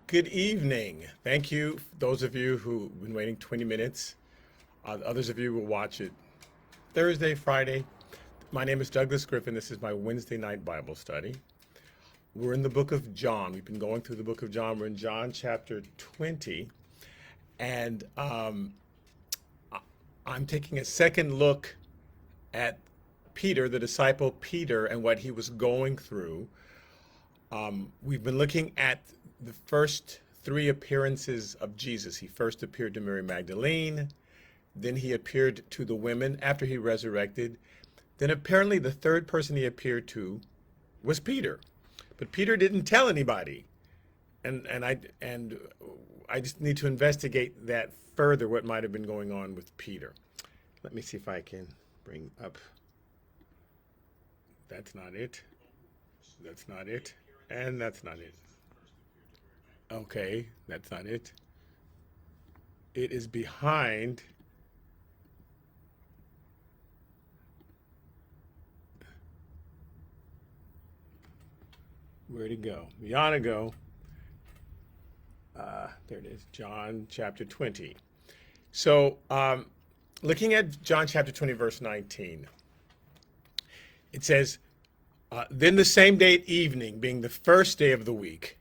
Good evening. Thank you, those of you who've been waiting 20 minutes. Others of you will watch it Thursday, Friday. My name is Douglas Griffin. This is my Wednesday night Bible study. We're in the book of John. We've been going through the book of John. We're in John chapter 20. And I'm taking a second look at Peter, the disciple Peter, and what he was going through. We've been looking at the first three appearances of Jesus. He first appeared to Mary Magdalene, then he appeared to the women after he resurrected. Then apparently the third person he appeared to was Peter. But Peter didn't tell anybody. And I just need to investigate that further, what might have been going on with Peter. Let me see if I can bring up. That's not it. That's not it. And that's not it. Okay, that's not it. It is behind. Where'd it go? Beyond it go. There it is, John chapter 20. So, looking at John chapter 20, verse 19, it says, then the same day at evening, being the first day of the week,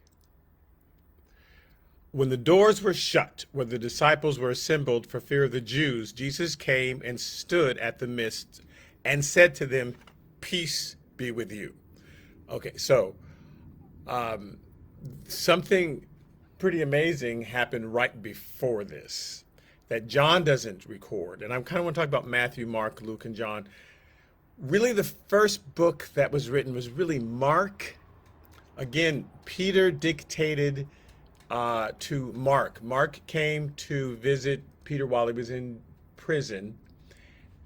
when the doors were shut, where the disciples were assembled for fear of the Jews, Jesus came and stood at the midst and said to them, "Peace be with you." Okay, so something pretty amazing happened right before this that John doesn't record. And I kind of want to talk about Matthew, Mark, Luke, and John. Really, the first book that was written was really Mark. Again, Peter dictated to Mark. Mark came to visit Peter while he was in prison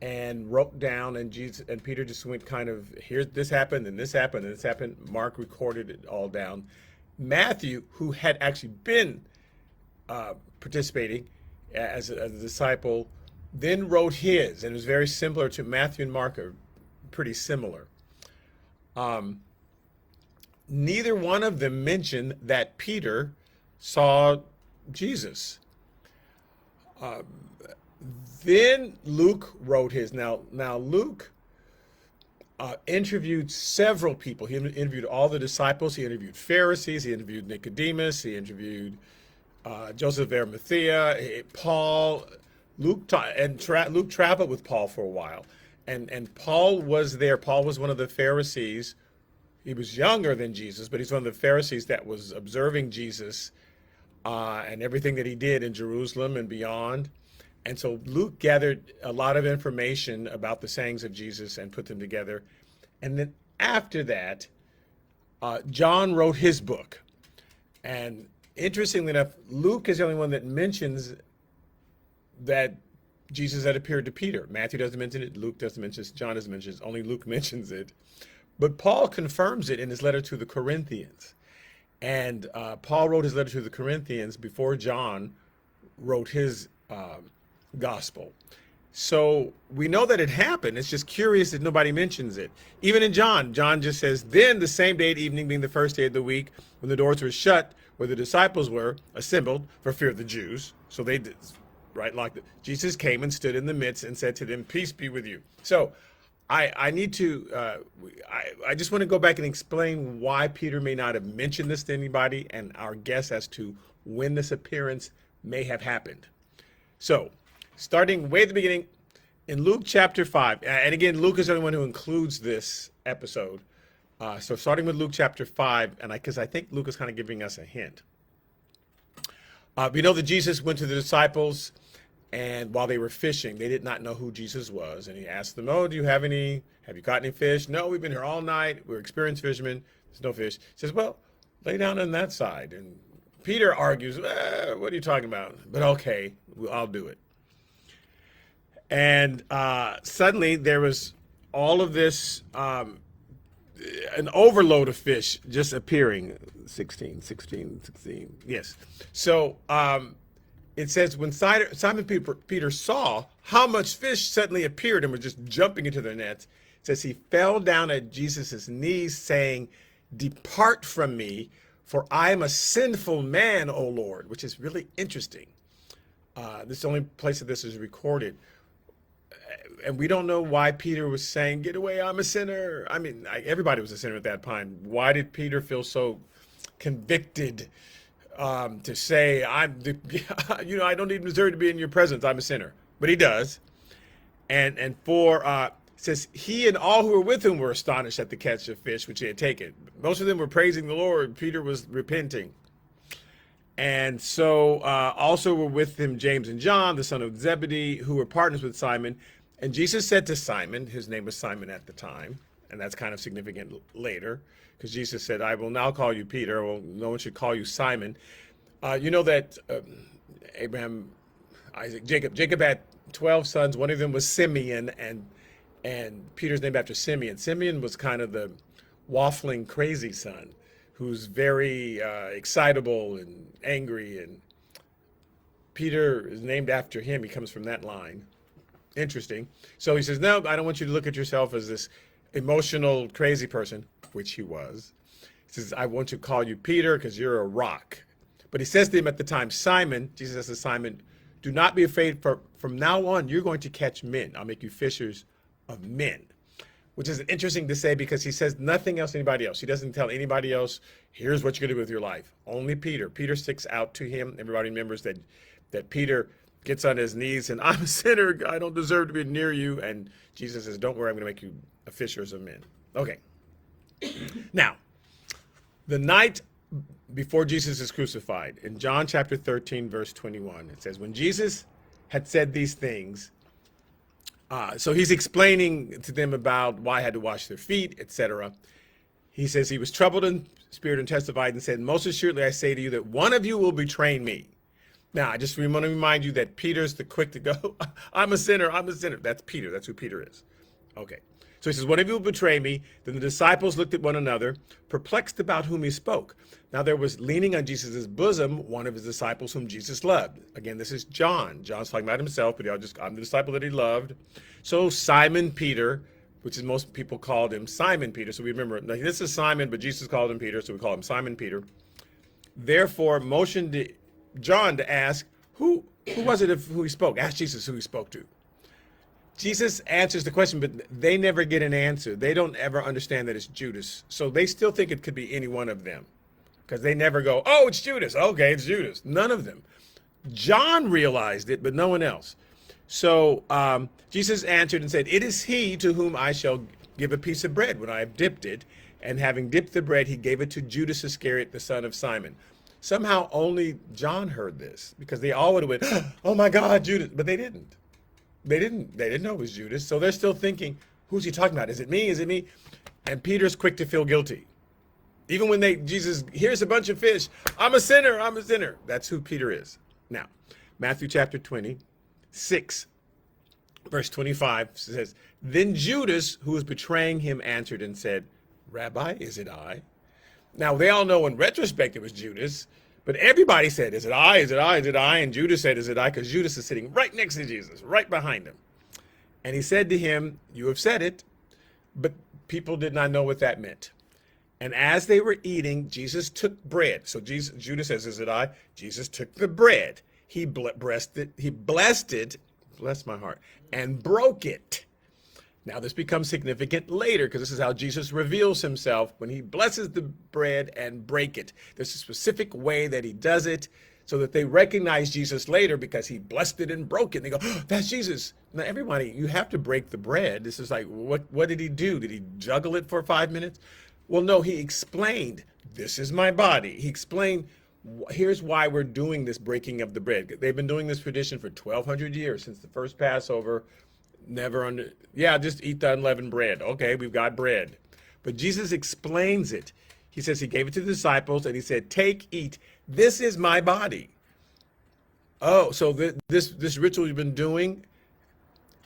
and wrote down, and Jesus and Peter just went kind of, here, this happened, and this happened, and this happened. Mark recorded it all down. Matthew, who had actually been participating as a disciple, then wrote his, and it was very similar to Matthew and Mark are pretty similar. Neither one of them mentioned that Peter saw Jesus. Then Luke wrote his. Now Luke interviewed several people. He interviewed all the disciples. He interviewed Pharisees. He interviewed Nicodemus. He interviewed Joseph of Arimathea, Paul. Luke traveled with Paul for a while, and Paul was there. Paul was one of the Pharisees. He was younger than Jesus, but he's one of the Pharisees that was observing Jesus and everything that he did in Jerusalem and beyond. And so Luke gathered a lot of information about the sayings of Jesus and put them together. And then after that, John wrote his book. And interestingly enough, Luke is the only one that mentions that Jesus had appeared to Peter. Matthew doesn't mention it. Luke doesn't mention it. John doesn't mention it. Only Luke mentions it. But Paul confirms it in his letter to the Corinthians. And Paul wrote his letter to the Corinthians before John wrote his gospel. So we know that it happened. It's just curious that nobody mentions it. Even in John just says, then the same day at evening, being the first day of the week, when the doors were shut, where the disciples were assembled for fear of the Jews. So they did, right? Jesus came and stood in the midst and said to them, "Peace be with you." So I need to, I just want to go back and explain why Peter may not have mentioned this to anybody and our guess as to when this appearance may have happened. So, starting way at the beginning, in Luke chapter 5, and again, Luke is the only one who includes this episode. So starting with Luke chapter 5, and because I think Luke is kind of giving us a hint. We know that Jesus went to the disciples, and while they were fishing, they did not know who Jesus was. And he asked them, "Oh, have you caught any fish?" "No, we've been here all night. We're experienced fishermen. There's no fish." He says, "Well, lay down on that side." And Peter argues, "What are you talking about?" But okay, I'll do it. And suddenly there was all of this, an overload of fish just appearing. 16. Yes. So it says, when Simon Peter saw how much fish suddenly appeared and were just jumping into their nets, it says he fell down at Jesus' knees saying, "Depart from me, For I am a sinful man, O Lord, which is really interesting. This is the only place that this is recorded. And we don't know why Peter was saying, get away, I'm a sinner. I mean, everybody was a sinner at that time. Why did Peter feel so convicted to say, I don't even deserve to be in your presence, I'm a sinner? But he does. And it says, he and all who were with him were astonished at the catch of fish which he had taken. Most of them were praising the Lord. Peter was repenting. And so also were with him James and John, the son of Zebedee, who were partners with Simon. And Jesus said to Simon, his name was Simon at the time, and that's kind of significant later, because Jesus said, I will now call you Peter. Well, no one should call you Simon. You know that Abraham, Isaac, Jacob had 12 sons. One of them was Simeon, and Peter's named after Simeon. Simeon was kind of the waffling, crazy son who's very excitable and angry. And Peter is named after him. He comes from that line. Interesting. So he says, no, I don't want you to look at yourself as this emotional, crazy person, which he was. He says, I want to call you Peter because you're a rock. But he says to him at the time, Simon, Jesus says to Simon, do not be afraid, for from now on, you're going to catch men. I'll make you fishers of men, which is interesting to say because he says nothing else to anybody else. He doesn't tell anybody else, here's what you're going to do with your life. Only Peter. Peter sticks out to him. Everybody remembers that Peter gets on his knees and I'm a sinner. I don't deserve to be near you. And Jesus says, don't worry, I'm going to make you fishers of men. Okay. Now, the night before Jesus is crucified, in John chapter 13, verse 21, it says, when Jesus had said these things, so he's explaining to them about why I had to wash their feet, etc. He says he was troubled in spirit and testified and said, most assuredly I say to you that one of you will betray me. Now, I just want to remind you that Peter's the quick to go, I'm a sinner, I'm a sinner. That's Peter. That's who Peter is. Okay. So he says, one of you will betray me. Then the disciples looked at one another, perplexed about whom he spoke. Now there was leaning on Jesus' bosom one of his disciples whom Jesus loved. Again, this is John. John's talking about himself, but I'm the disciple that he loved. So Simon Peter, which is most people called him Simon Peter. So we remember, now this is Simon, but Jesus called him Peter, so we call him Simon Peter. Therefore motioned John to ask, who was it who he spoke? Ask Jesus who he spoke to. Jesus answers the question, but they never get an answer. They don't ever understand that it's Judas. So they still think it could be any one of them because they never go, oh, it's Judas. Okay, it's Judas. None of them. John realized it, but no one else. So Jesus answered and said, it is he to whom I shall give a piece of bread when I have dipped it. And having dipped the bread, he gave it to Judas Iscariot, the son of Simon. Somehow only John heard this because they all would have went, oh my God, Judas. But they didn't. They didn't know it was Judas. So they're still thinking, who's he talking about? Is it me? Is it me? And Peter's quick to feel guilty. Even when Jesus, here's a bunch of fish. I'm a sinner. I'm a sinner. That's who Peter is. Now, Matthew chapter 26, verse 25 says, then Judas, who was betraying him, answered and said, Rabbi, is it I? Now, they all know in retrospect it was Judas, but everybody said, is it I? Is it I? Is it I? And Judas said, is it I? Because Judas is sitting right next to Jesus, right behind him. And he said to him, you have said it, but people did not know what that meant. And as they were eating, Jesus took bread. So Judas says, is it I? Jesus took the bread. He blessed it, bless my heart, and broke it. Now, this becomes significant later because this is how Jesus reveals himself when he blesses the bread and break it. There's a specific way that he does it so that they recognize Jesus later because he blessed it and broke it. And they go, oh, that's Jesus. Now, everybody, you have to break the bread. This is like, what did he do? Did he juggle it for 5 minutes? Well, no, he explained, this is my body. He explained, here's why we're doing this breaking of the bread. They've been doing this tradition for 1,200 years since the first Passover. Just eat the unleavened bread. Okay, we've got bread. But Jesus explains it. He says he gave it to the disciples and he said, take, eat. This is my body. Oh, so this ritual you've been doing.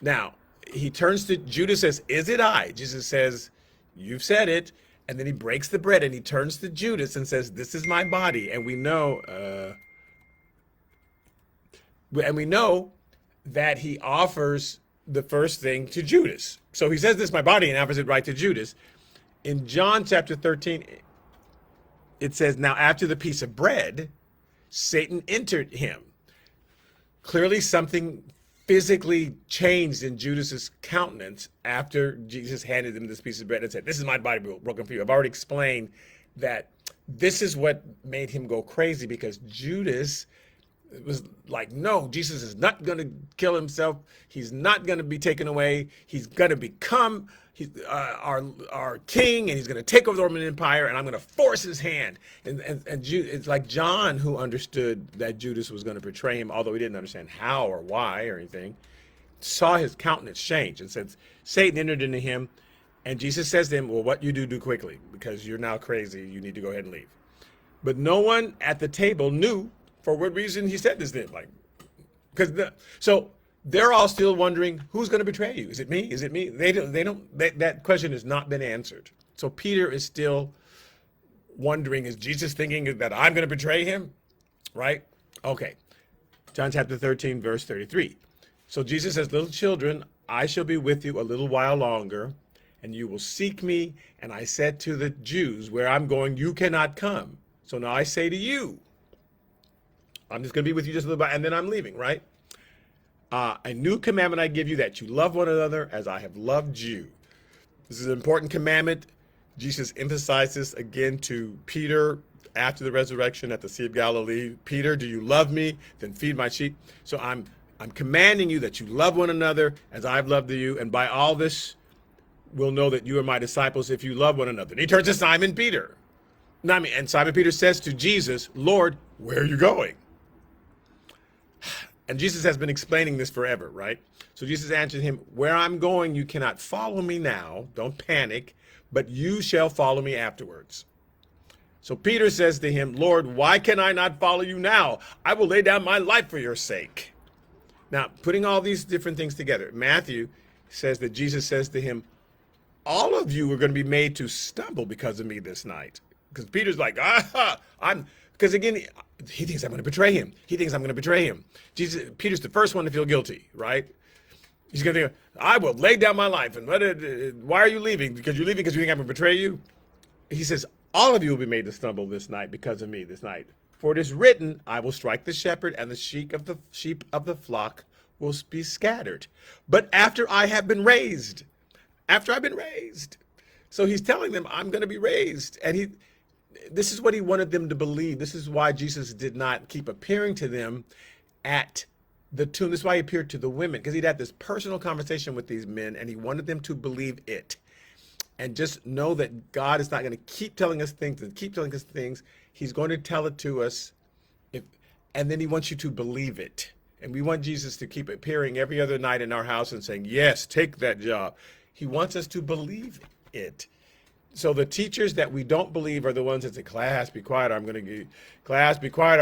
Now, he turns to Judas, says, is it I? Jesus says, you've said it. And then he breaks the bread and he turns to Judas and says, this is my body. And we know that he offers the first thing to Judas. So he says, this is my body, and offers it right to Judas. In John chapter 13, it says, now after the piece of bread, Satan entered him. Clearly something physically changed in Judas's countenance after Jesus handed him this piece of bread and said, this is my body broken for you. I've already explained that this is what made him go crazy, because Judas was like, no, Jesus is not going to kill himself. He's not going to be taken away. He's going to become our king, and he's going to take over the Roman Empire, and I'm going to force his hand. And it's like John, who understood that Judas was going to betray him, although he didn't understand how or why or anything, saw his countenance change and said, Satan entered into him. And Jesus says to him, well, what you do quickly, because you're now crazy. You need to go ahead and leave. But no one at the table knew for what reason he said this to him. So they're all still wondering, who's going to betray you? Is it me? Is it me? That question has not been answered. So Peter is still wondering, is Jesus thinking that I'm going to betray him? Right? Okay. John chapter 13, verse 33. So Jesus says, little children, I shall be with you a little while longer, and you will seek me. And I said to the Jews, where I'm going, you cannot come. So now I say to you, I'm just going to be with you just a little bit, and then I'm leaving, right? A new commandment I give you, that you love one another as I have loved you. This is an important commandment. Jesus emphasizes again to Peter after the resurrection at the Sea of Galilee. Peter, do you love me? Then feed my sheep. So I'm commanding you that you love one another as I've loved you, and by all this we'll know that you are my disciples if you love one another. And he turns to Simon Peter. And Simon Peter says to Jesus, Lord, where are you going? And Jesus has been explaining this forever, right? So Jesus answered him, where I'm going, you cannot follow me now. Don't panic, but you shall follow me afterwards. So Peter says to him, Lord, why can I not follow you now? I will lay down my life for your sake. Now, putting all these different things together, Matthew says that Jesus says to him, all of you are going to be made to stumble because of me this night. Because Peter's like, because again, he thinks I'm going to betray him. He thinks I'm going to betray him. Peter's the first one to feel guilty, right? He's going to think, I will lay down my life. And why are you leaving? Because you're leaving because you think I'm going to betray you? He says, all of you will be made to stumble this night because of me this night. For it is written, I will strike the shepherd, and the sheep of the flock will be scattered. But after I have been raised, So he's telling them, I'm going to be raised. And this is what he wanted them to believe. This is why Jesus did not keep appearing to them at the tomb. This is why he appeared to the women, because he'd had this personal conversation with these men, and he wanted them to believe it. And just know that God is not going to keep telling us things and keep telling us things. He's going to tell it to us, and then he wants you to believe it. And we want Jesus to keep appearing every other night in our house and saying, yes, take that job. He wants us to believe it. So the teachers that we don't believe are the ones that say, class, be quiet, I'm going to, class, be quiet,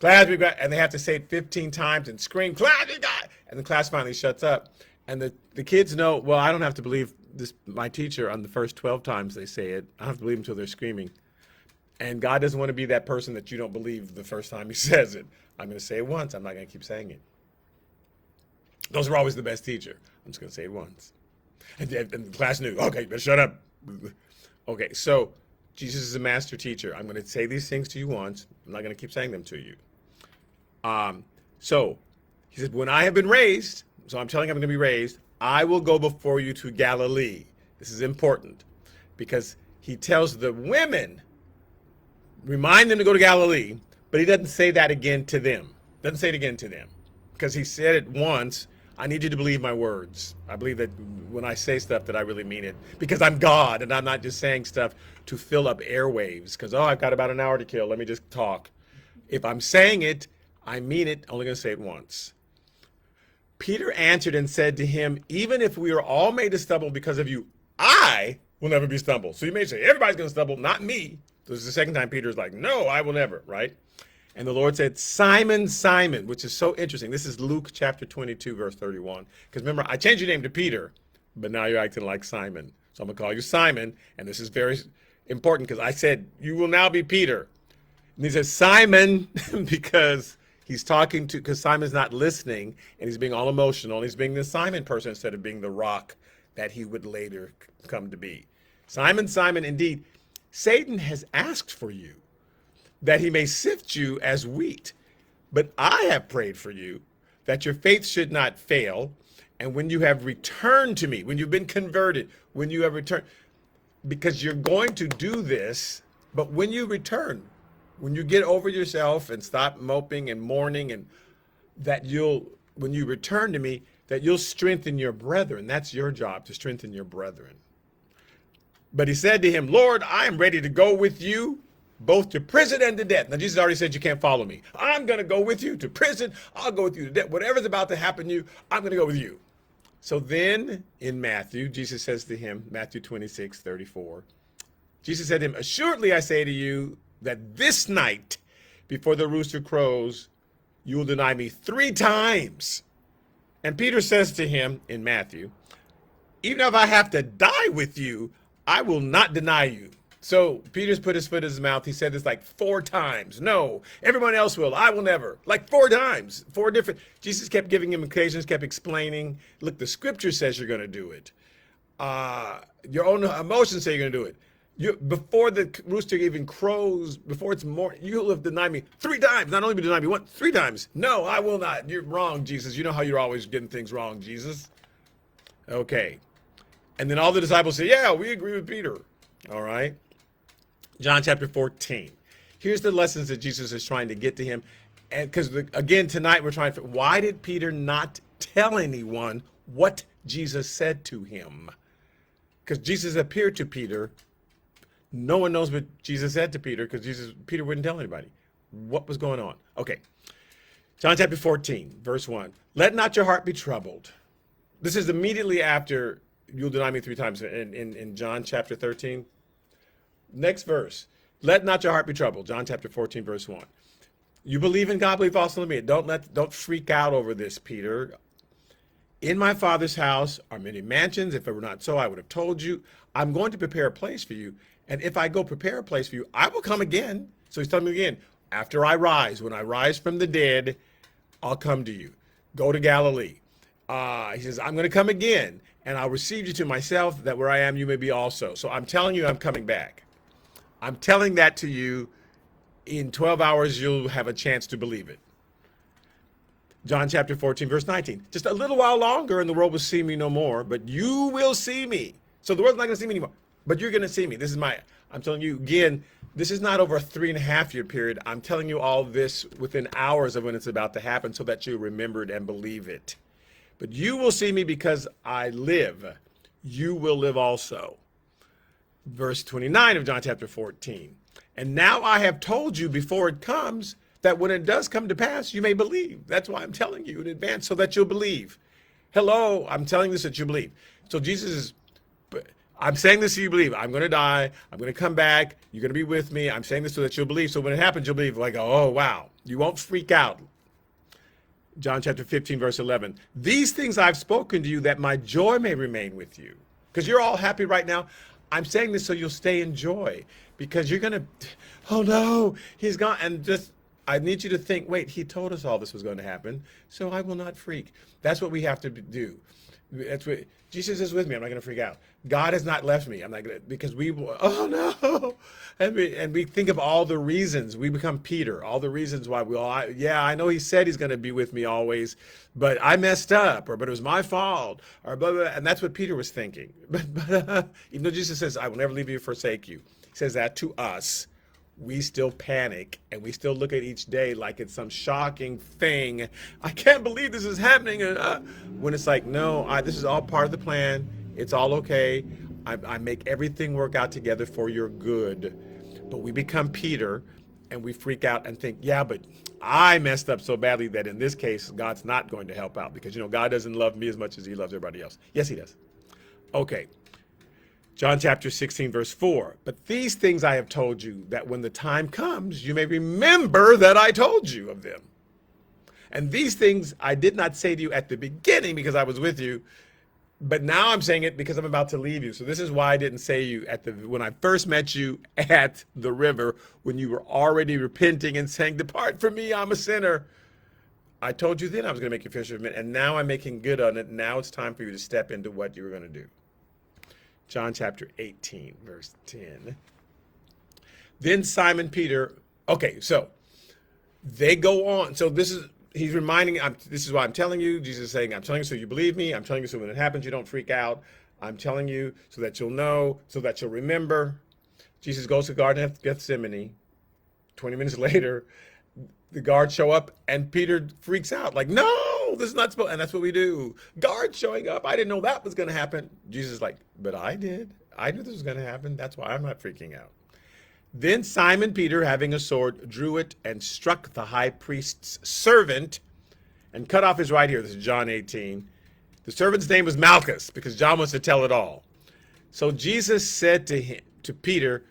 class, be quiet. And they have to say it 15 times and scream, class, be quiet. And the class finally shuts up. And the kids know, well, I don't have to believe my teacher on the first 12 times they say it. I don't have to believe until they're screaming. And God doesn't want to be that person that you don't believe the first time he says it. I'm going to say it once. I'm not going to keep saying it. Those are always the best teacher. I'm just going to say it once. And the class knew, okay, better shut up. Okay, so Jesus is a master teacher. I'm going to say these things to you once. I'm not going to keep saying them to you. So he said, when I have been raised, so I'm telling you I'm going to be raised, I will go before you to Galilee. This is important because he tells the women, remind them to go to Galilee, but he doesn't say that again to them. Doesn't say it again to them because he said it once. I need you to believe my words. I believe that when I say stuff that I really mean it because I'm God and I'm not just saying stuff to fill up airwaves because, I've got about an hour to kill. Let me just talk. If I'm saying it, I mean it. Only going to say it once. Peter answered and said to him, even if we are all made to stumble because of you, I will never be stumbled. So you may say, everybody's going to stumble, not me. This is the second time Peter's like, no, I will never, right? And the Lord said, Simon, Simon, which is so interesting. This is Luke chapter 22, verse 31. Because remember, I changed your name to Peter, but now you're acting like Simon. So I'm going to call you Simon. And this is very important because I said, you will now be Peter. And he says, Simon, because he's talking to, because Simon's not listening and he's being all emotional. And he's being the Simon person instead of being the rock that he would later come to be. Simon, Simon, indeed, Satan has asked for you. that he may sift you as wheat. But I have prayed for you that your faith should not fail. And when you have returned to me, when you've been converted, when you have returned, because you're going to do this, but when you return, when you get over yourself and stop moping and mourning, and that when you return to me, that you'll strengthen your brethren. That's your job, to strengthen your brethren. But he said to him, Lord, I am ready to go with you both to prison and to death. Now, Jesus already said you can't follow me. I'm going to go with you to prison. I'll go with you to death. Whatever's about to happen to you, I'm going to go with you. So then in Matthew, Jesus says to him, Matthew 26:34, Jesus said to him, assuredly I say to you that this night before the rooster crows, you will deny me 3 times. And Peter says to him in Matthew, even if I have to die with you, I will not deny you. So Peter's put his foot in his mouth. He said this like 4 times. No, everyone else will. I will never. Like 4 times. 4 different. Jesus kept giving him occasions, kept explaining. Look, the scripture says you're going to do it. Your own emotions say you're going to do it. Before the rooster even crows, before it's morning, you'll have denied me 3 times. Not only deny me 3 times. No, I will not. You're wrong, Jesus. You know how you're always getting things wrong, Jesus. Okay. And then all the disciples say, yeah, we agree with Peter. All right. John chapter 14. Here's the lessons that Jesus is trying to get to him. And because again, tonight we're trying to, why did Peter not tell anyone what Jesus said to him? Because Jesus appeared to Peter. No one knows what Jesus said to Peter because Peter wouldn't tell anybody what was going on. Okay. John chapter 14, verse 1. Let not your heart be troubled. This is immediately after you'll deny me 3 times in John chapter 13. Next verse. Let not your heart be troubled. John chapter 14, verse 1. You believe in God, believe also in me. Don't freak out over this, Peter. In my Father's house are many mansions. If it were not so, I would have told you. I'm going to prepare a place for you. And if I go prepare a place for you, I will come again. So he's telling me again, after I rise, when I rise from the dead, I'll come to you. Go to Galilee. He says, I'm going to come again, and I'll receive you to myself, that where I am, you may be also. So I'm telling you, I'm coming back. I'm telling that to you. In 12 hours, you'll have a chance to believe it. John chapter 14, verse 19. Just a little while longer, and the world will see me no more, but you will see me. So the world's not going to see me anymore, but you're going to see me. I'm telling you again, this is not over a 3.5-year period. I'm telling you all this within hours of when it's about to happen so that you remember it and believe it. But you will see me because I live. You will live also. Verse 29 of John chapter 14. And now I have told you before it comes, that when it does come to pass, you may believe. That's why I'm telling you in advance, so that you'll believe. Hello, I'm telling this that you believe. So Jesus is, I'm saying this so you believe. I'm going to die. I'm going to come back. You're going to be with me. I'm saying this so that you'll believe. So when it happens, you'll believe. Like, oh, wow. You won't freak out. John chapter 15, verse 11. These things I've spoken to you that my joy may remain with you. Because you're all happy right now. I'm saying this so you'll stay in joy. Because you're going to, oh no, he's gone. And just, I need you to think, wait, he told us all this was going to happen, so I will not freak. That's what we have to do. That's what Jesus is with me. I'm not going to freak out. God has not left me. I'm not going to, because oh no. And we think of all the reasons. We become Peter, all the reasons why I know he said he's going to be with me always, but I messed up, but it was my fault, or blah, blah, and that's what Peter was thinking. But even though Jesus says, I will never leave you or forsake you, he says that to us. We still panic and we still look at each day like it's some shocking thing. I can't believe this is happening. When it's like, no, this is all part of the plan. It's all okay. I make everything work out together for your good. But we become Peter and we freak out and think, yeah, but I messed up so badly that in this case, God's not going to help out because, God doesn't love me as much as he loves everybody else. Yes, he does. Okay. John chapter 16, verse 4. But these things I have told you, that when the time comes, you may remember that I told you of them. And these things I did not say to you at the beginning because I was with you, but now I'm saying it because I'm about to leave you. So this is why I didn't say you when I first met you at the river, when you were already repenting and saying, depart from me, I'm a sinner. I told you then I was going to make you fisher of men, and now I'm making good on it. Now it's time for you to step into what you were going to do. John chapter 18, verse 10. Then Simon Peter Okay, so they go on. So he's reminding. This is why I'm telling you. Jesus is saying, "I'm telling you so you believe me. I'm telling you so when it happens you don't freak out. I'm telling you so that you'll know, so that you'll remember." Jesus goes to the Garden of Gethsemane. 20 minutes later, the guards show up and Peter freaks out like, no, this is not supposed, and that's what we do. Guards showing up. I didn't know that was going to happen. Jesus is like, but I did. I knew this was going to happen. That's why I'm not freaking out. Then Simon Peter, having a sword, drew it and struck the high priest's servant and cut off his right ear. This is John 18. The servant's name was Malchus because John wants to tell it all. So Jesus said to Peter,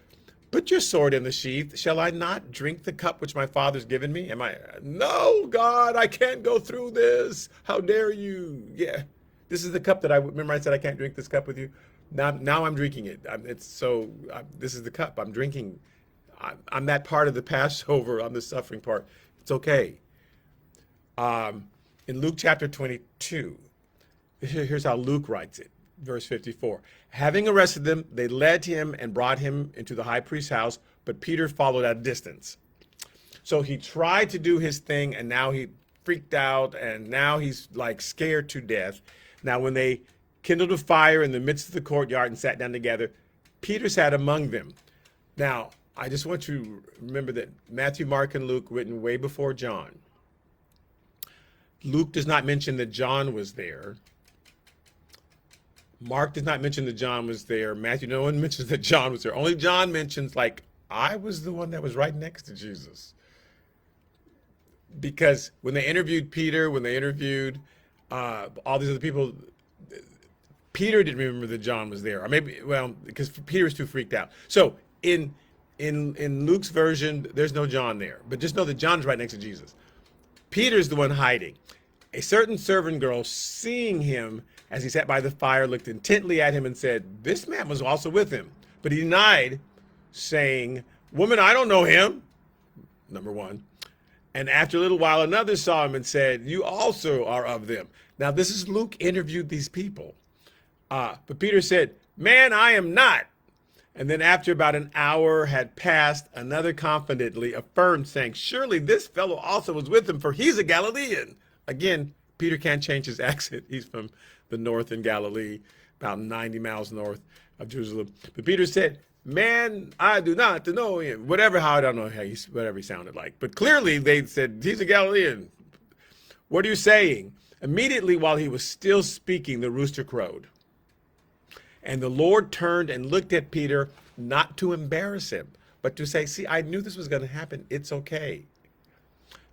put your sword in the sheath. Shall I not drink the cup which my father's given me? No, God, I can't go through this. How dare you? Yeah, this is the cup that remember I said I can't drink this cup with you. Now I'm drinking it. This is the cup I'm drinking. I'm that part of the Passover. I'm the suffering part. It's okay. In Luke chapter 22, here's how Luke writes it. Verse 54. Having arrested them, they led him and brought him into the high priest's house, but Peter followed at a distance. So he tried to do his thing, and now he freaked out, and now he's like scared to death. Now, when they kindled a fire in the midst of the courtyard and sat down together, Peter sat among them. Now, I just want you to remember that Matthew, Mark, and Luke written way before John. Luke does not mention that John was there. Mark does not mention that John was there. Matthew, no one mentions that John was there. Only John mentions, like, I was the one that was right next to Jesus. Because when they interviewed Peter, when they interviewed all these other people, Peter didn't remember that John was there. Or maybe, well, because Peter was too freaked out. So in Luke's version, there's no John there. But just know that John's right next to Jesus. Peter's the one hiding. A certain servant girl, seeing him as he sat by the fire, looked intently at him and said, this man was also with him. But he denied, saying, woman, I don't know him. Number one. And after a little while, another saw him and said, you also are of them. Now, this is Luke interviewed these people. But Peter said, man, I am not. And then after about an hour had passed, another confidently affirmed, saying, surely this fellow also was with him, for he's a Galilean. Again, Peter can't change his accent. He's from the north in Galilee, about 90 miles north of Jerusalem. But Peter said, man, I do not know him. Whatever, how I don't know how whatever he sounded like. But clearly they said, he's a Galilean. What are you saying? Immediately while he was still speaking, the rooster crowed. And the Lord turned and looked at Peter, not to embarrass him, but to say, see, I knew this was going to happen. It's okay.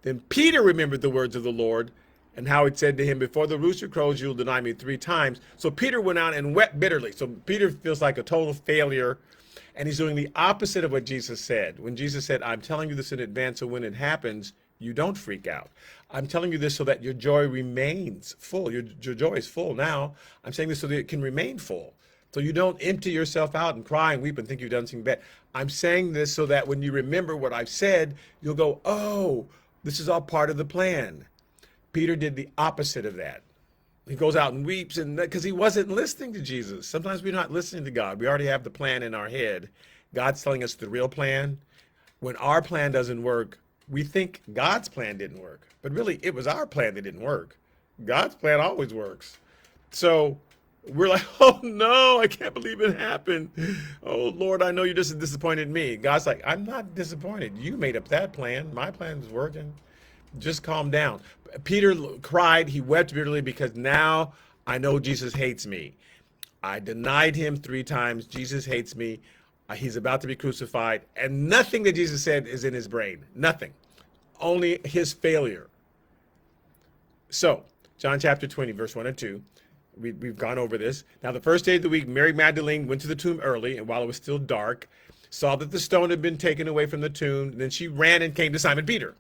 Then Peter remembered the words of the Lord and how it said to him, before the rooster crows, you'll deny me 3 times. So Peter went out and wept bitterly. So Peter feels like a total failure, and he's doing the opposite of what Jesus said. When Jesus said, I'm telling you this in advance, so when it happens, you don't freak out. I'm telling you this so that your joy remains full. Your joy is full now. I'm saying this so that it can remain full. So you don't empty yourself out and cry and weep and think you've done something bad. I'm saying this so that when you remember what I've said, you'll go, oh, this is all part of the plan. Peter did the opposite of that. He goes out and weeps, and because he wasn't listening to Jesus. Sometimes we're not listening to God. We already have the plan in our head. God's telling us the real plan. When our plan doesn't work, we think God's plan didn't work. But really, it was our plan that didn't work. God's plan always works. So we're like, oh no, I can't believe it happened. Oh Lord, I know you just disappointed me. God's like, I'm not disappointed. You made up that plan. My plan is working. Just calm down. Peter cried. He wept bitterly because now I know Jesus hates me. I denied him 3 times. Jesus hates me. He's about to be crucified. And nothing that Jesus said is in his brain. Nothing. Only his failure. So, John chapter 20, verse 1 and 2. We've gone over this. Now, the first day of the week, Mary Magdalene went to the tomb early, and while it was still dark, saw that the stone had been taken away from the tomb. Then she ran and came to Simon Peter.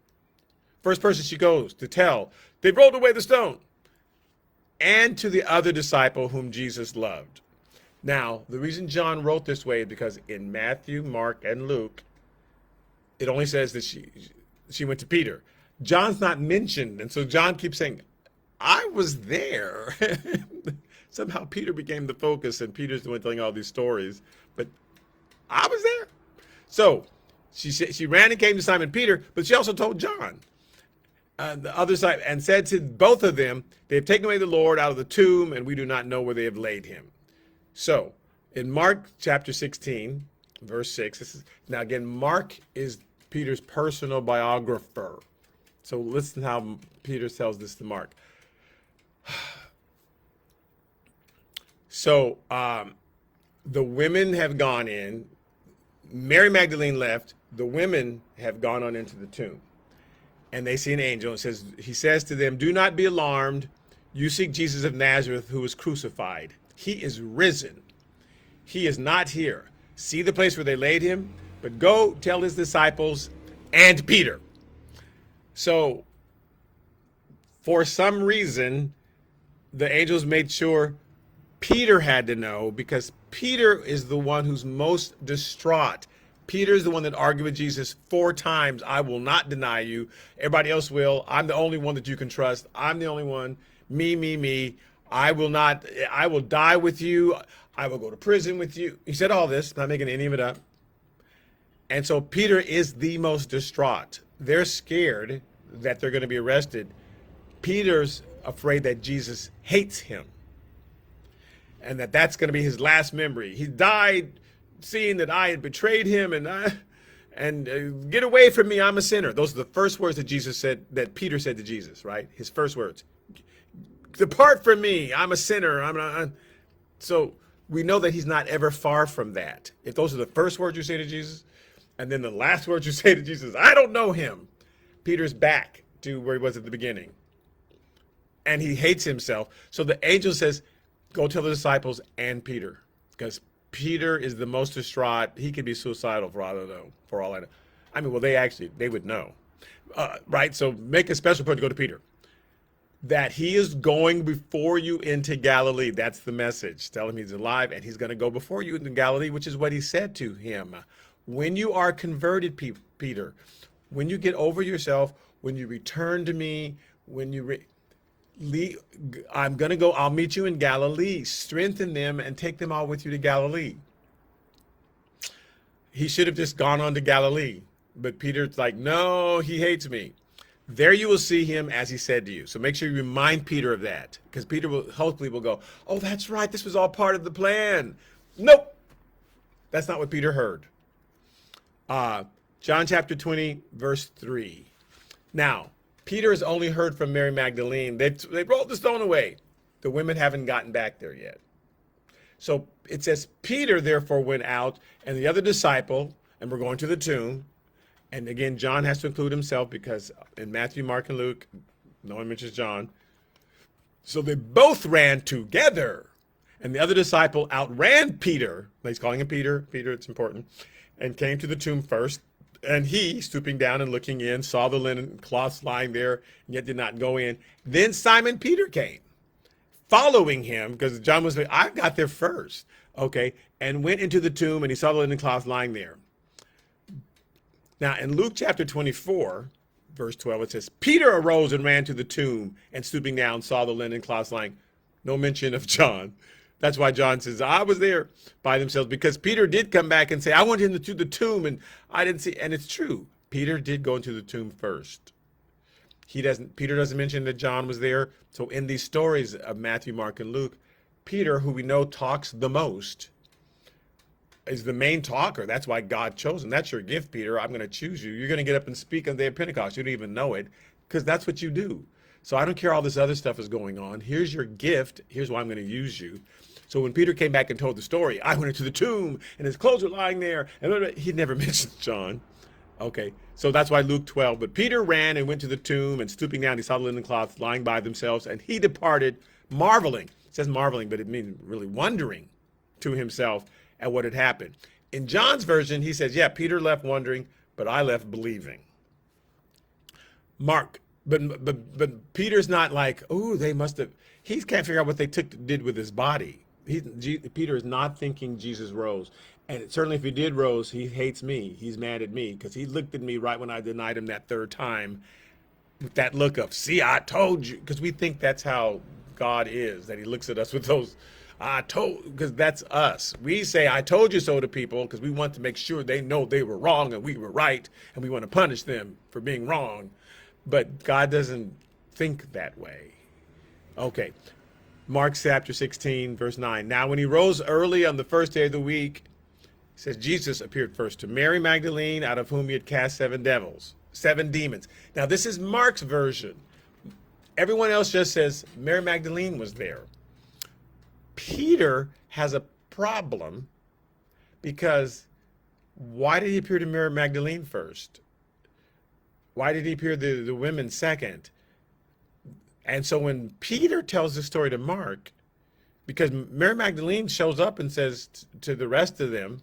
First person she goes to tell, they've rolled away the stone. And to the other disciple whom Jesus loved. Now, the reason John wrote this way is because in Matthew, Mark, and Luke, it only says that she went to Peter. John's not mentioned, and so John keeps saying, I was there. Somehow Peter became the focus, and Peter's the one telling all these stories. But I was there. So She ran and came to Simon Peter, but she also told John, the other side, and said to both of them, they have taken away the Lord out of the tomb, and we do not know where they have laid him. So in Mark chapter 16, verse 6, now again, Mark is Peter's personal biographer. So listen how Peter tells this to Mark. So the women have gone in. Mary Magdalene left. The women have gone on into the tomb. And they see an angel. And he says to them, do not be alarmed. You seek Jesus of Nazareth, who was crucified. He is risen. He is not here. See the place where they laid him, but go tell his disciples and Peter. So for some reason, the angels made sure Peter had to know, because Peter is the one who's most distraught. Peter is the one that argued with Jesus 4 times. I will not deny you. Everybody else will. I'm the only one that you can trust. I'm the only one. Me. I will die with you. I will go to prison with you. He said all this, not making any of it up. And so Peter is the most distraught. They're scared that they're going to be arrested. Peter's afraid that Jesus hates him and that's going to be his last memory. He died seeing that I had betrayed him, and get away from me, I'm a sinner. Those are the first words that Peter said to Jesus, right? His first words. Depart from me, I'm a sinner. So we know that he's not ever far from that. If those are the first words you say to Jesus, and then the last words you say to Jesus, I don't know him, Peter's back to where he was at the beginning. And he hates himself. So the angel says, go tell the disciples and Peter, because Peter is the most distraught. He could be suicidal for all I know. I mean, well, they would know, right? So make a special point to go to Peter, that he is going before you into Galilee. That's the message. Tell him he's alive and he's going to go before you into Galilee, which is what he said to him. When you are converted, Peter, when you get over yourself, when you return to me, when you I'm going to go, I'll meet you in Galilee. Strengthen them and take them all with you to Galilee. He should have just gone on to Galilee. But Peter's like, no, he hates me. There you will see him as he said to you. So make sure you remind Peter of that, because Peter will hopefully go, oh, that's right. This was all part of the plan. Nope. That's not what Peter heard. John chapter 20, verse 3. Now, Peter has only heard from Mary Magdalene. They rolled the stone away. The women haven't gotten back there yet. So it says, Peter therefore went out, and the other disciple, and we're going to the tomb. And again, John has to include himself, because in Matthew, Mark, and Luke, no one mentions John. So they both ran together. And the other disciple outran Peter. He's calling him Peter. Peter, it's important. And came to the tomb first. And he, stooping down and looking in, saw the linen cloths lying there, and yet did not go in. Then Simon Peter came, following him, because John was like, I got there first. Okay. And went into the tomb, and he saw the linen cloths lying there. Now, in Luke chapter 24, verse 12, it says, Peter arose and ran to the tomb, and stooping down, saw the linen cloths lying. No mention of John. That's why John says, I was there by themselves, because Peter did come back and say, I went into the tomb and I didn't see. And it's true. Peter did go into the tomb first. Peter doesn't mention that John was there. So in these stories of Matthew, Mark, and Luke, Peter, who we know talks the most, is the main talker. That's why God chose him. That's your gift, Peter. I'm going to choose you. You're going to get up and speak on the day of Pentecost. You don't even know it, because that's what you do. So I don't care all this other stuff is going on. Here's your gift. Here's why I'm going to use you. So when Peter came back and told the story, I went into the tomb and his clothes were lying there, and he never mentioned John. Okay, so that's why Luke 12. But Peter ran and went to the tomb, and stooping down, he saw the linen cloths lying by themselves, and he departed, marveling. It says marveling, but it means really wondering to himself at what had happened. In John's version, he says, yeah, Peter left wondering, but I left believing. But Peter's not like, oh, they must have. He can't figure out what they did with his body. Peter is not thinking Jesus rose. And certainly if he did rose, he hates me. He's mad at me, because he looked at me right when I denied him that 3rd time with that look of, see, I told you. Because we think that's how God is, that he looks at us with those I told, because that's us. We say, I told you so to people because we want to make sure they know they were wrong and we were right, and we want to punish them for being wrong. But God doesn't think that way. Okay. Mark chapter 16, verse 9. Now, when he rose early on the first day of the week, it says Jesus appeared first to Mary Magdalene, out of whom he had cast seven demons. Now, this is Mark's version. Everyone else just says Mary Magdalene was there. Peter has a problem because why did he appear to Mary Magdalene first? Why did he appear to the women second? And so when Peter tells the story to Mark, because Mary Magdalene shows up and says to the rest of them,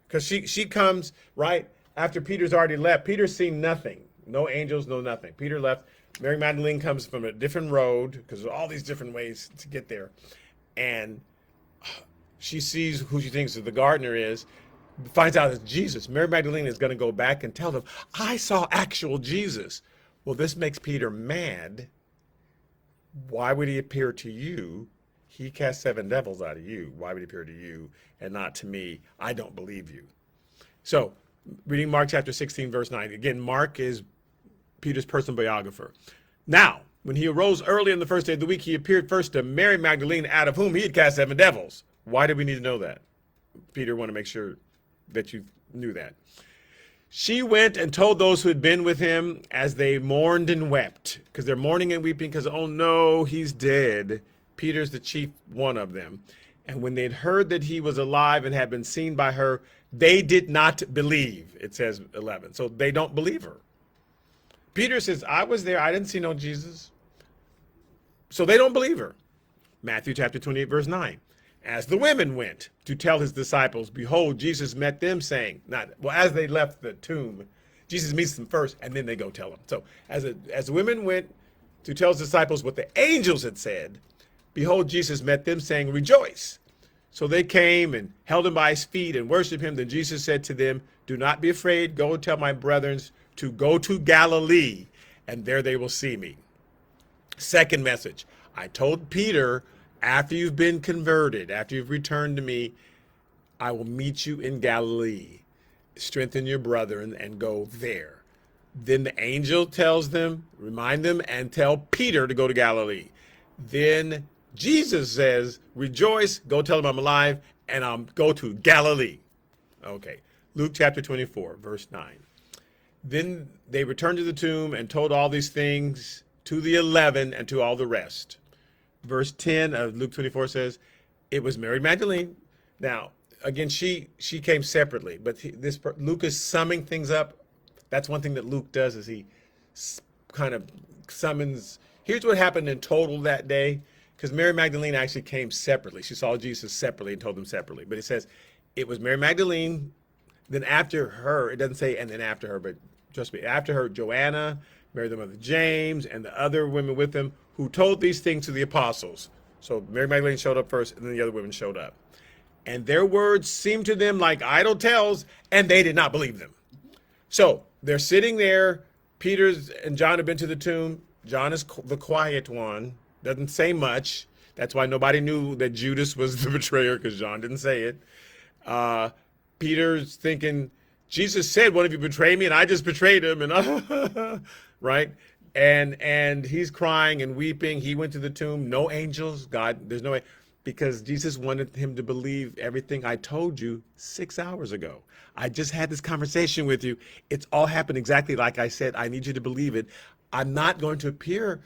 because she comes right after Peter's already left. Peter's seen nothing, no angels, no nothing. Peter left. Mary Magdalene comes from a different road because there's all these different ways to get there. And she sees who she thinks the gardener is, finds out it's Jesus. Mary Magdalene is going to go back and tell them, I saw actual Jesus. Well, this makes Peter mad. Why would he appear to you? He cast seven devils out of you. Why would he appear to you and not to me? I don't believe you. So, reading Mark chapter 16, verse 9. Again, Mark is Peter's personal biographer. Now, when he arose early on the first day of the week, he appeared first to Mary Magdalene, out of whom he had cast seven devils. Why do we need to know that? Peter wanted to make sure that you knew that. She went and told those who had been with him as they mourned and wept, because they're mourning and weeping because, oh no, he's dead. Peter's the chief one of them. And when they'd heard that he was alive and had been seen by her, they did not believe, it says 11. So they don't believe her. Peter says, I was there. I didn't see no Jesus. So they don't believe her. Matthew chapter 28, verse 9. As the women went to tell his disciples, behold, Jesus met them, saying, as they left the tomb, Jesus meets them first, and then they go tell them. So as the women went to tell his disciples what the angels had said, behold, Jesus met them, saying, rejoice. So they came and held him by his feet and worshiped him. Then Jesus said to them, do not be afraid. Go tell my brethren to go to Galilee, and there they will see me. Second message. I told Peter, after you've been converted, after you've returned to me, I will meet you in Galilee. Strengthen your brethren and go there. Then the angel tells them, remind them, and tell Peter to go to Galilee. Then Jesus says, rejoice, go tell them I'm alive, and I'll go to Galilee. Okay, Luke chapter 24, verse 9. Then they returned to the tomb and told all these things to the 11 and to all the rest. Verse 10 of Luke 24 says, it was Mary Magdalene. Now, again, she came separately, but Luke is summing things up. That's one thing that Luke does, is he kind of summons. Here's what happened in total that day, because Mary Magdalene actually came separately. She saw Jesus separately and told them separately. But it says it was Mary Magdalene. Then after her, it doesn't say and then after her, but trust me, after her, Joanna, Mary the mother of James, and the other women with them who told these things to the apostles. So Mary Magdalene showed up first, and then the other women showed up. And their words seemed to them like idle tales, and they did not believe them. So they're sitting there. Peter and John have been to the tomb. John is the quiet one, doesn't say much. That's why nobody knew that Judas was the betrayer, because John didn't say it. Peter's thinking, Jesus said, one of you betray me, and I just betrayed him, and right? And he's crying and weeping. He went to the tomb. No angels. God, there's no way. Because Jesus wanted him to believe everything I told you 6 hours ago. I just had this conversation with you. It's all happened exactly like I said. I need you to believe it. I'm not going to appear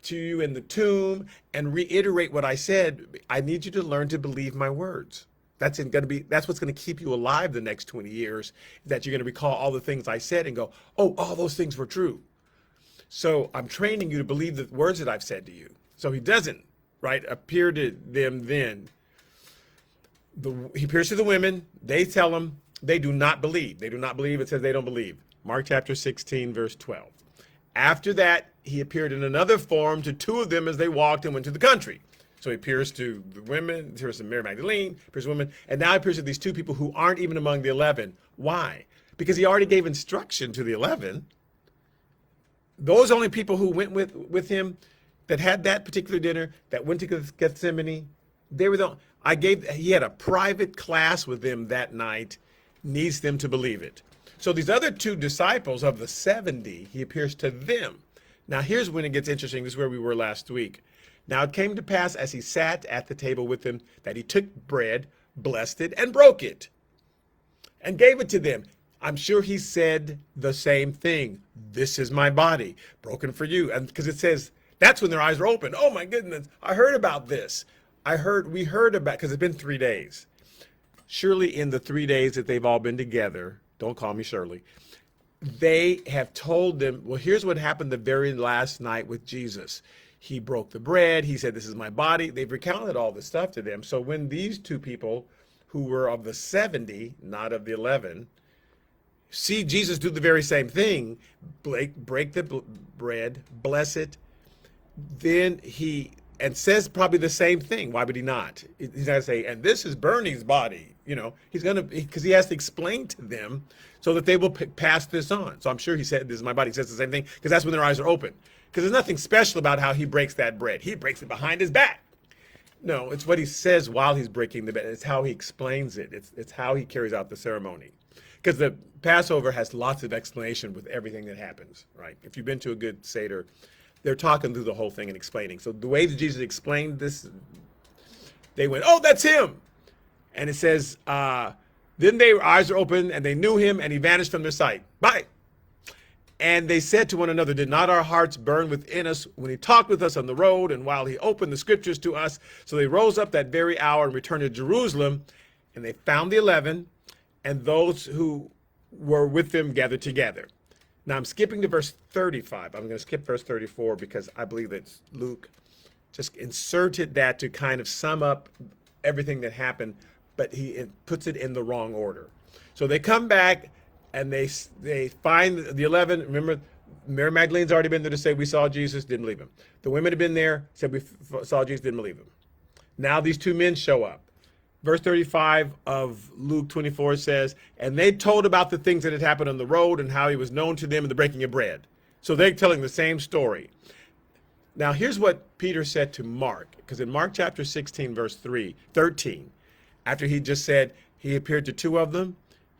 to you in the tomb and reiterate what I said. I need you to learn to believe my words. That's what's going to keep you alive the next 20 years, that you're going to recall all the things I said and go, oh, all those things were true. So I'm training you to believe the words that I've said to you. So he doesn't, right, appear to them then. He appears to the women. They tell him they do not believe. They do not believe. It says they don't believe. Mark chapter 16, verse 12. After that, he appeared in another form to two of them as they walked and went to the country. So he appears to the women, he appears to Mary Magdalene, appears to women, and now he appears to these two people who aren't even among the 11. Why? Because he already gave instruction to the 11. Those only people who went with him, that had that particular dinner, that went to Gethsemane, they were He had a private class with them that night, needs them to believe it. So these other two disciples of the 70, he appears to them. Now here's when it gets interesting. This is where we were last week. Now it came to pass as he sat at the table with them that he took bread, blessed it, and broke it, and gave it to them. I'm sure he said the same thing. This is my body, broken for you. And because it says, that's when their eyes were open. Oh my goodness, I heard about this. We heard about, because it's been 3 days. Surely in the 3 days that they've all been together, don't call me Shirley, they have told them, well, here's what happened the very last night with Jesus. He broke the bread. He said, this is my body. They've recounted all this stuff to them. So when these two people who were of the 70, not of the 11, see Jesus do the very same thing, break the bread, bless it, then and says probably the same thing. Why would he not? He's not going to say, and this is Bernie's body. He's going to, because he has to explain to them so that they will pass this on. So I'm sure he said, this is my body. He says the same thing because that's when their eyes are open. Because there's nothing special about how he breaks that bread. He breaks it behind his back. No, it's what he says while he's breaking the bread. It's how he explains it. It's how he carries out the ceremony. Because the Passover has lots of explanation with everything that happens, right? If you've been to a good Seder, they're talking through the whole thing and explaining. So the way that Jesus explained this, they went, oh, that's him. And it says, then their eyes are open and they knew him and he vanished from their sight. Bye. And they said to one another, did not our hearts burn within us when he talked with us on the road and while he opened the scriptures to us? So they rose up that very hour and returned to Jerusalem, and they found the 11 and those who were with them gathered together. Now I'm skipping to verse 35. I'm going to skip verse 34 because I believe that Luke just inserted that to kind of sum up everything that happened, but he puts it in the wrong order. So they come back and they find the 11. Remember, Mary Magdalene's already been there to say, we saw Jesus, didn't believe him. The women had been there, said we saw Jesus, didn't believe him. Now these two men show up. Verse 35 of Luke 24 says, and they told about the things that had happened on the road and how he was known to them in the breaking of bread. So they're telling the same story. Now here's what Peter said to Mark, because in Mark chapter 16, verse 13, after he just said he appeared to two of them,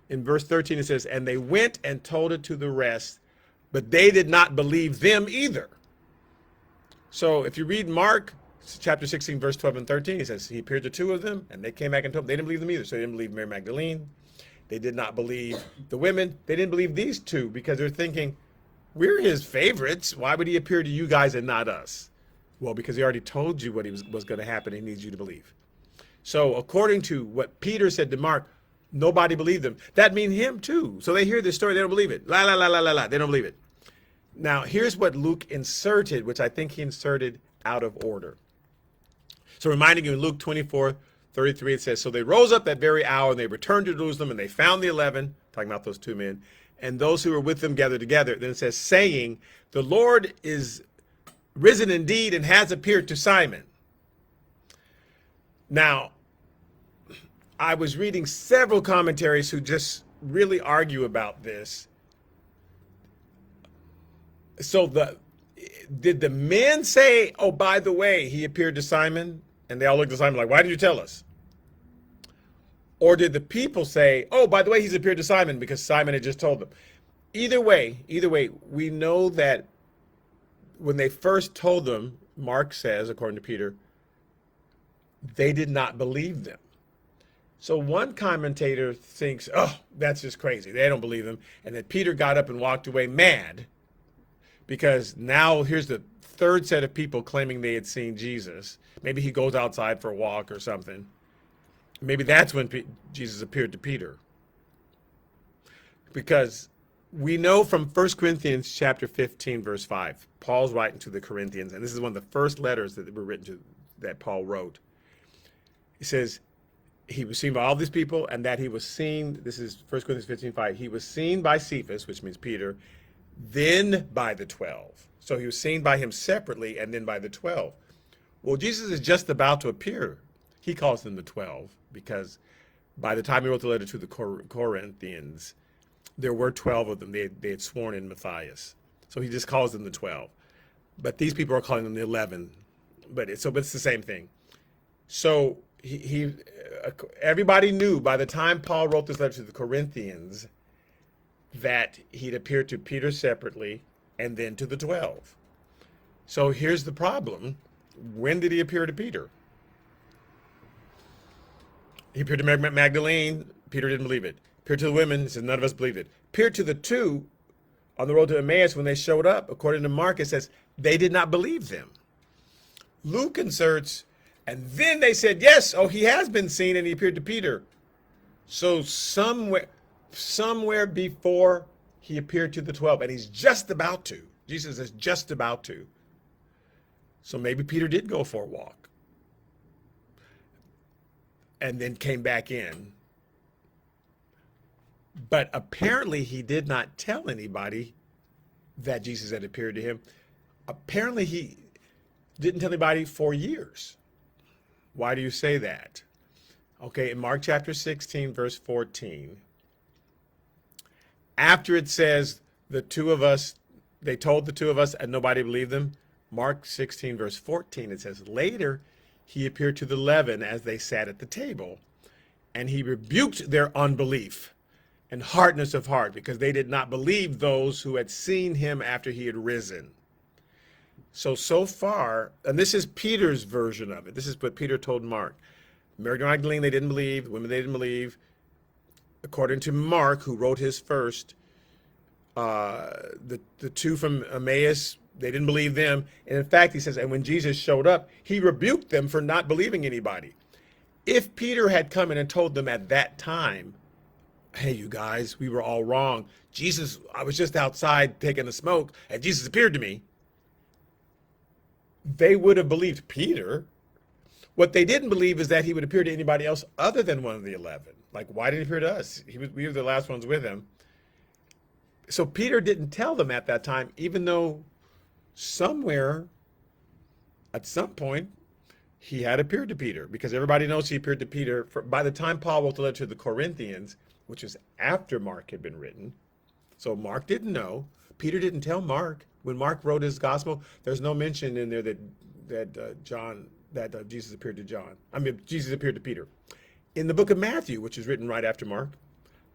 in verse 13 it says, and they went and told it to the rest, but they did not believe them either. So if you read Mark chapter 16, verse 12 and 13, he says he appeared to two of them, and they came back and told them. They didn't believe them either. So they didn't believe Mary Magdalene. They did not believe the women. They didn't believe these two because they're thinking, we're his favorites. Why would he appear to you guys and not us? Well, because he already told you what was going to happen. He needs you to believe. So according to what Peter said to Mark, nobody believed him. That means him too. So they hear this story. They don't believe it. La, la, la, la, la, la. They don't believe it. Now, here's what Luke inserted, which I think he inserted out of order. So reminding you in Luke 24:33, it says, so they rose up that very hour and they returned to Jerusalem and they found the 11, talking about those two men, and those who were with them gathered together. Then it says, saying, the Lord is risen indeed and has appeared to Simon. Now, I was reading several commentaries who just really argue about this. So did the men say, oh, by the way, he appeared to Simon? And they all looked at Simon like, why did you tell us? Or did the people say, oh, by the way, he's appeared to Simon because Simon had just told them? Either way, we know that when they first told them, Mark says, according to Peter, they did not believe them. So one commentator thinks, oh, that's just crazy. They don't believe him. And then Peter got up and walked away mad because now here's the third set of people claiming they had seen Jesus. Maybe he goes outside for a walk or something. Maybe that's when Jesus appeared to Peter. Because we know from 1 Corinthians chapter 15, verse 5, Paul's writing to the Corinthians, and this is one of the first letters that were written to that Paul wrote. He says, he was seen by all these people, and that he was seen, this is 1 Corinthians 15:5, he was seen by Cephas, which means Peter, then by the 12. So he was seen by him separately and then by the 12. Well, Jesus is just about to appear. He calls them the 12 because by the time he wrote the letter to the Corinthians, there were 12 of them. They had sworn in Matthias. So he just calls them the 12. But these people are calling them the 11. But it's the same thing. So he everybody knew by the time Paul wrote this letter to the Corinthians that he'd appeared to Peter separately and then to the 12. So here's the problem. When did he appear to Peter? He appeared to Magdalene. Peter didn't believe it. Appeared to the women. He said, none of us believed it. Appeared to the two on the road to Emmaus when they showed up. According to Mark, it says they did not believe them. Luke inserts, and then they said, yes, oh, he has been seen and he appeared to Peter. So somewhere before he appeared to the 12, and he's just about to. Jesus is just about to. So maybe Peter did go for a walk and then came back in. But apparently he did not tell anybody that Jesus had appeared to him. Apparently he didn't tell anybody for years. Why do you say that? Okay, in Mark chapter 16, verse 14, after it says the two of us, they told the two of us and nobody believed them, Mark 16, verse 14, it says, later he appeared to the 11 as they sat at the table, and he rebuked their unbelief and hardness of heart because they did not believe those who had seen him after he had risen. So far, and this is Peter's version of it. This is what Peter told Mark. Mary Magdalene, they didn't believe. Women, they didn't believe. According to Mark, who wrote his first, the two from Emmaus, they didn't believe them. And in fact, he says, and when Jesus showed up, he rebuked them for not believing anybody. If Peter had come in and told them at that time, hey, you guys, we were all wrong. Jesus, I was just outside taking a smoke, and Jesus appeared to me. They would have believed Peter. What they didn't believe is that he would appear to anybody else other than one of the 11. Like, why did he appear to us? We were the last ones with him. So Peter didn't tell them at that time, even though somewhere, at some point, he had appeared to Peter, because everybody knows he appeared to Peter. By the time Paul wrote the letter to the Corinthians, which is after Mark had been written, so Mark didn't know. Peter didn't tell Mark. When Mark wrote his gospel, there's no mention in there that Jesus appeared to John. I mean, Jesus appeared to Peter. In the book of Matthew, which is written right after Mark,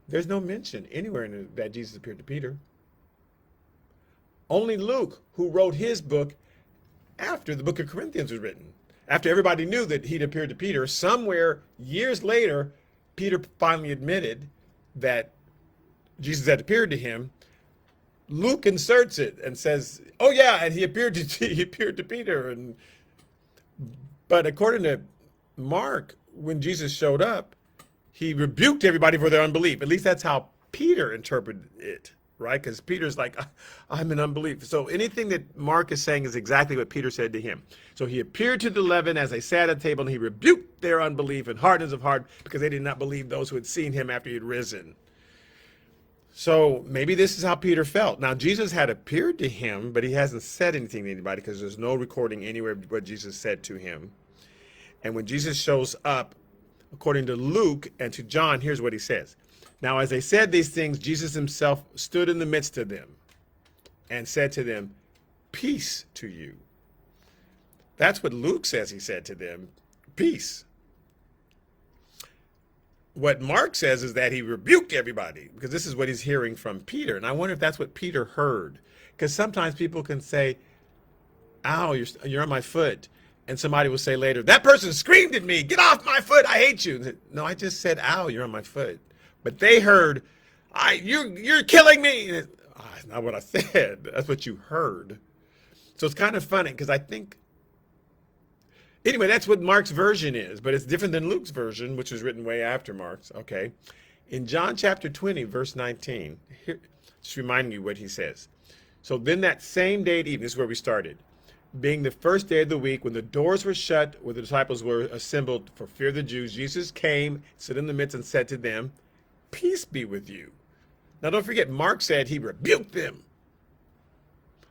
there's no mention anywhere in it that Jesus appeared to Peter. Only Luke, who wrote his book after the book of Corinthians was written, after everybody knew that he'd appeared to Peter, somewhere years later, Peter finally admitted that Jesus had appeared to him. Luke inserts it and says, oh yeah, and he appeared to Peter. But according to Mark, when Jesus showed up, he rebuked everybody for their unbelief. At least that's how Peter interpreted it, right? Because Peter's like, I'm in unbelief. So anything that Mark is saying is exactly what Peter said to him. So he appeared to the 11 as they sat at the table, and he rebuked their unbelief and hardness of heart because they did not believe those who had seen him after he had risen. So maybe this is how Peter felt. Now, Jesus had appeared to him, but he hasn't said anything to anybody because there's no recording anywhere of what Jesus said to him. And when Jesus shows up, according to Luke and to John, here's what he says. Now, as they said these things, Jesus himself stood in the midst of them and said to them, peace to you. That's what Luke says he said to them, peace. What Mark says is that he rebuked everybody, because this is what he's hearing from Peter. And I wonder if that's what Peter heard. Because sometimes people can say, ow, you're on my foot. And somebody will say later, that person screamed at me, get off my foot, I hate you. No, I just said, ow, you're on my foot. But they heard, you're killing me. That's not what I said. That's what you heard. So it's kind of funny, because I think, anyway, that's what Mark's version is, but it's different than Luke's version, which was written way after Mark's, okay? In John chapter 20, verse 19, here, just reminding you what he says. So then that same day at evening, this is where we started, being the first day of the week, when the doors were shut, where the disciples were assembled for fear of the Jews, Jesus came, stood in the midst, and said to them, peace be with you. Now don't forget, Mark said he rebuked them.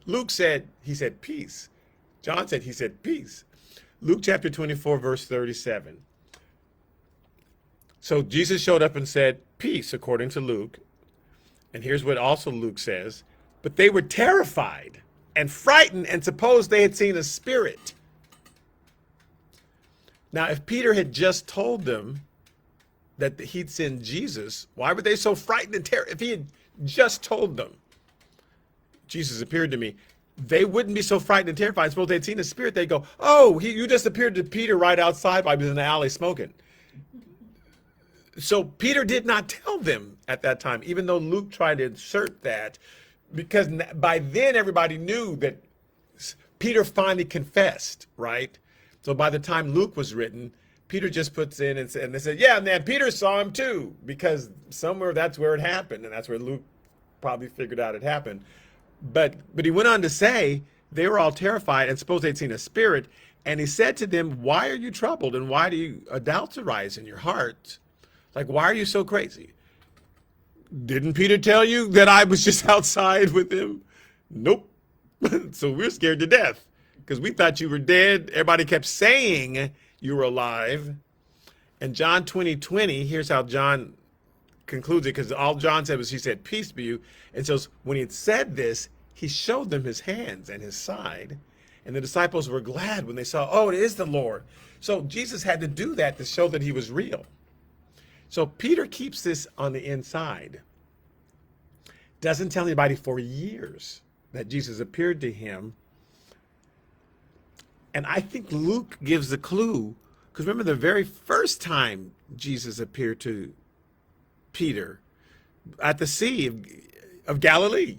Luke said, he said peace. John said he said peace. Luke chapter 24, verse 37. So Jesus showed up and said, peace, according to Luke. And here's what also Luke says, but they were terrified and frightened and supposed they had seen a spirit. Now, if Peter had just told them that he'd send Jesus, why were they so frightened and terrified? If he had just told them, Jesus appeared to me, they wouldn't be so frightened and terrified. Suppose they'd seen the Spirit, they'd go, oh, you just appeared to Peter right outside while he was in the alley smoking. So Peter did not tell them at that time, even though Luke tried to insert that, because by then everybody knew that Peter finally confessed, right? So by the time Luke was written, Peter just puts in and they said, yeah, man, Peter saw him too, because somewhere that's where it happened, and that's where Luke probably figured out it happened. But he went on to say they were all terrified and supposed they'd seen a spirit, and he said to them, why are you troubled, and why do doubts arise in your heart? Like, why are you so crazy? Didn't Peter tell you that I was just outside with him? Nope. So we're scared to death because we thought you were dead. Everybody kept saying you were alive. And John 20:20, here's how John concludes it, because all John said was, he said, peace be you. And so when he had said this, he showed them his hands and his side. And the disciples were glad when they saw, oh, it is the Lord. So Jesus had to do that to show that he was real. So Peter keeps this on the inside. Doesn't tell anybody for years that Jesus appeared to him. And I think Luke gives the clue, because remember the very first time Jesus appeared to Peter at the Sea of Galilee,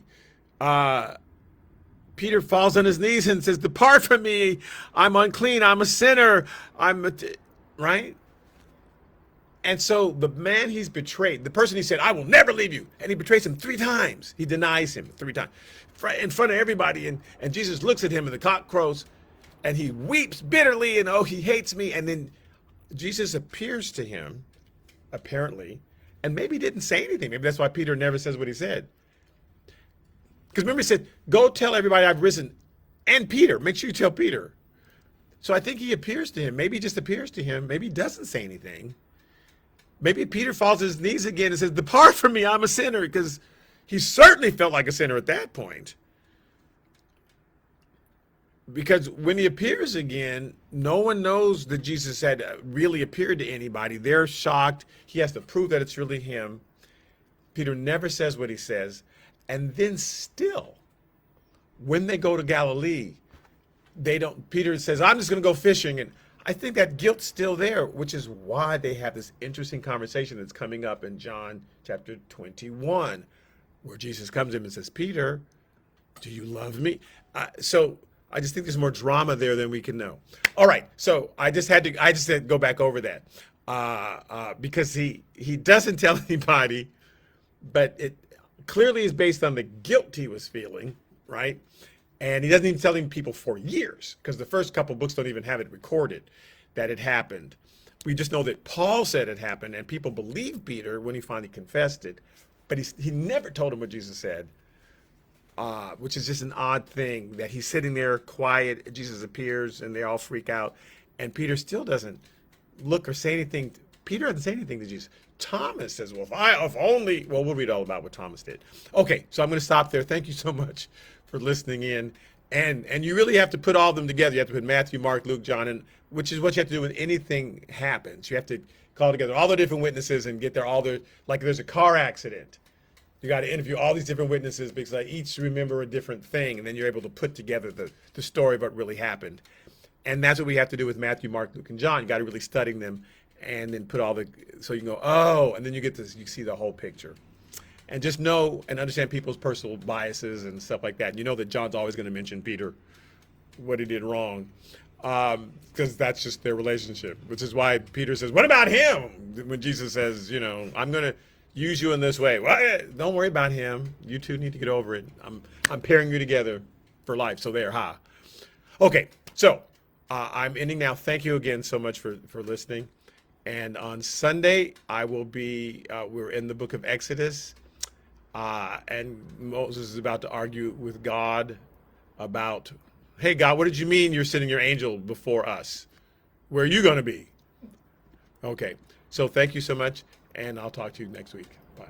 Peter falls on his knees and says, depart from me, I'm unclean, I'm a sinner, right? And so the man he's betrayed, the person he said, I will never leave you, and he betrays him 3 times. He denies him 3 times in front of everybody. And Jesus looks at him and the cock crows and he weeps bitterly and, oh, he hates me. And then Jesus appears to him, apparently, and maybe didn't say anything. Maybe that's why Peter never says what he said. Because remember he said, go tell everybody I've risen, and Peter, make sure you tell Peter. So I think he appears to him. Maybe he just appears to him. Maybe he doesn't say anything. Maybe Peter falls to his knees again and says, depart from me, I'm a sinner, because he certainly felt like a sinner at that point. Because when he appears again, no one knows that Jesus had really appeared to anybody. They're shocked. He has to prove that it's really him. Peter never says what he says. And then still, when they go to Galilee, Peter says, I'm just going to go fishing. And I think that guilt's still there, which is why they have this interesting conversation that's coming up in John chapter 21, where Jesus comes to him and says, Peter, do you love me? So I just think there's more drama there than we can know. All right, so I just had to go back over that because he doesn't tell anybody, but it clearly is based on the guilt he was feeling, right? And he doesn't even tell people for years, because the first couple books don't even have it recorded that it happened. We just know that Paul said it happened, and people believed Peter when he finally confessed it. But he never told him what Jesus said, which is just an odd thing, that he's sitting there quiet, Jesus appears, and they all freak out. And Peter still doesn't look or say anything. Peter doesn't say anything to Jesus. Thomas says, well, we'll read all about what Thomas did. Okay, so I'm going to stop there. Thank you so much for listening in. And you really have to put all of them together. You have to put Matthew, Mark, Luke, John, and which is what you have to do when anything happens. You have to call together all the different witnesses and get like there's a car accident. You got to interview all these different witnesses because they each remember a different thing, and then you're able to put together the story of what really happened. And that's what we have to do with Matthew, Mark, Luke, and John. You got to really study them and then put so you can go, oh, and then you see the whole picture. And just know and understand people's personal biases and stuff like that. And you know that John's always going to mention Peter, what he did wrong, because that's just their relationship, which is why Peter says, what about him? When Jesus says, I'm going to use you in this way. Well, don't worry about him. You two need to get over it. I'm pairing you together for life. So there, ha. Okay, so I'm ending now. Thank you again so much for listening. And on Sunday, I will be, we're in the book of Exodus. And Moses is about to argue with God about, hey, God, what did you mean you're sending your angel before us? Where are you going to be? Okay, so thank you so much, and I'll talk to you next week. Bye.